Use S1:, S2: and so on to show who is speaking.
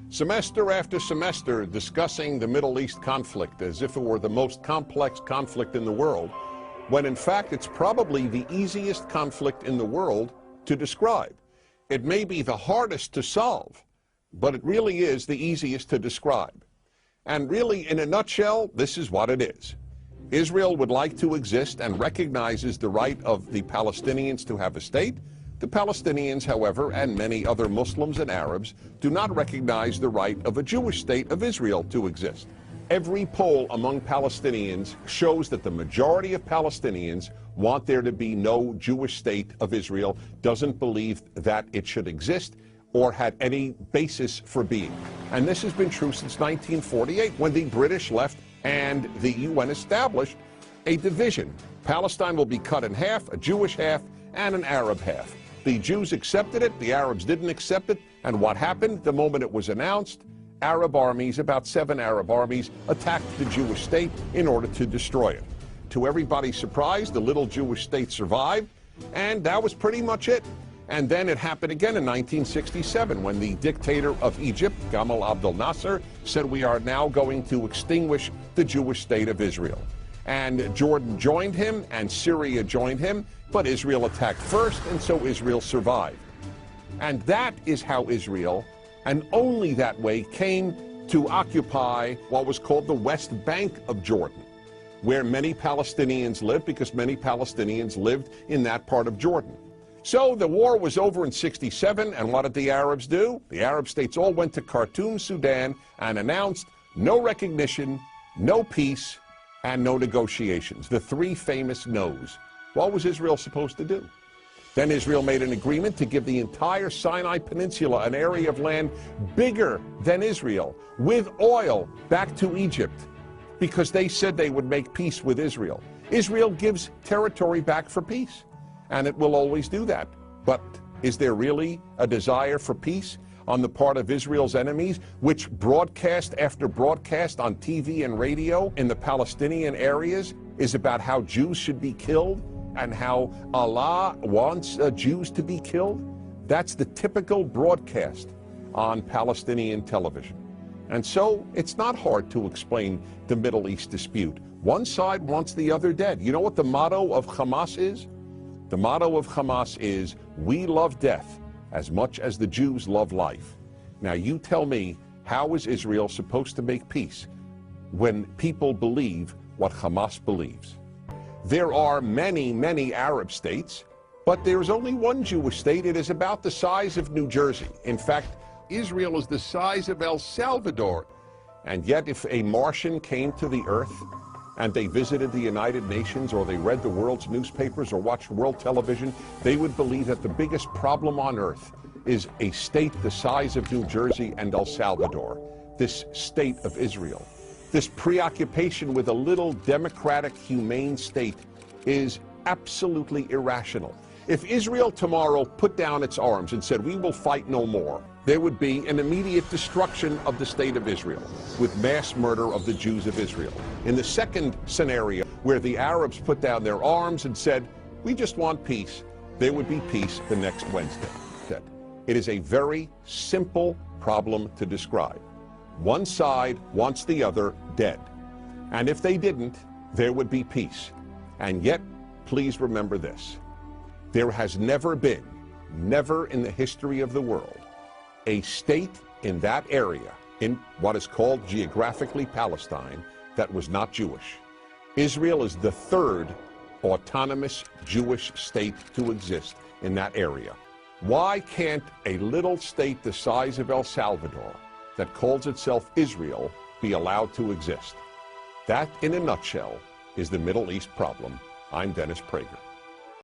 S1: Semester after semester discussing the Middle East conflict as if it were the most complex conflict in the world, when in fact it's probably the easiest conflict in the world to describe. It may be the hardest to solve, but it really is the easiest to describe. And really, in a nutshell, this is what it is. Israel would like to exist and recognizes the right of the Palestinians to have a state. The Palestinians, however, and many other Muslims and Arabs, do not recognize the right of a Jewish state of Israel to exist. Every poll among Palestinians shows that the majority of Palestinians want there to be no Jewish state of Israel, doesn't believe that it should exist or had any basis for being. And this has been true since 1948, when the British left and the UN established a division. Palestine will be cut in half, a Jewish half and an Arab half. The Jews accepted it, the Arabs didn't accept it, and what happened the moment it was announced? Arab armies, about 7 Arab armies, attacked the Jewish state in order to destroy it. To everybody's surprise, the little Jewish state survived, and that was pretty much it. And then it happened again in 1967 when the dictator of Egypt, Gamal Abdel Nasser, said we are now going to extinguish the Jewish state of Israel. And Jordan joined him and Syria joined him, but Israel attacked first, and so Israel survived. And that is how Israel, and only that way, came to occupy what was called the West Bank of Jordan, where many Palestinians lived, because many Palestinians lived in that part of Jordan. So the war was over in '67, and what did the Arabs do? The Arab states all went to Khartoum, Sudan, and announced no recognition, no peace, and no negotiations. The 3 famous no's. What was Israel supposed to do? Then Israel made an agreement to give the entire Sinai Peninsula, an area of land bigger than Israel, with oil, back to Egypt, because they said they would make peace with Israel. Israel gives territory back for peace, and it will always do that. But is there really a desire for peace on the part of Israel's enemies, which broadcast after broadcast on TV and radio in the Palestinian areas is about how Jews should be killed and how Allah wants Jews to be killed? That's the typical broadcast on Palestinian television. And so it's not hard to explain the Middle East dispute. One side wants the other dead. You know what the motto of Hamas is? The motto of Hamas is, "We love death as much as the Jews love life." Now you tell me, how is Israel supposed to make peace when people believe what Hamas believes? There are many, many Arab states, but there's only one Jewish state. It is about the size of New Jersey. In fact, Israel is the size of El Salvador. And yet, if a Martian came to the earth and they visited the United Nations, or they read the world's newspapers or watched world television, they would believe that the biggest problem on earth is a state the size of New Jersey and El Salvador, this state of Israel. This preoccupation with a little democratic, humane state is absolutely irrational. If Israel tomorrow put down its arms and said, "We will fight no more," there would be an immediate destruction of the state of Israel, with mass murder of the Jews of Israel. In the second scenario, where the Arabs put down their arms and said, "We just want peace," there would be peace the next Wednesday. It is a very simple problem to describe. One side wants the other dead. And if they didn't, there would be peace. And yet, please remember this. There has never been, never in the history of the world, a state in that area, in what is called geographically Palestine, that was not Jewish. Israel is the 3rd autonomous Jewish state to exist in that area. Why can't a little state the size of El Salvador, that calls itself Israel, be allowed to exist? That, in a nutshell, is the Middle East problem. I'm Dennis Prager.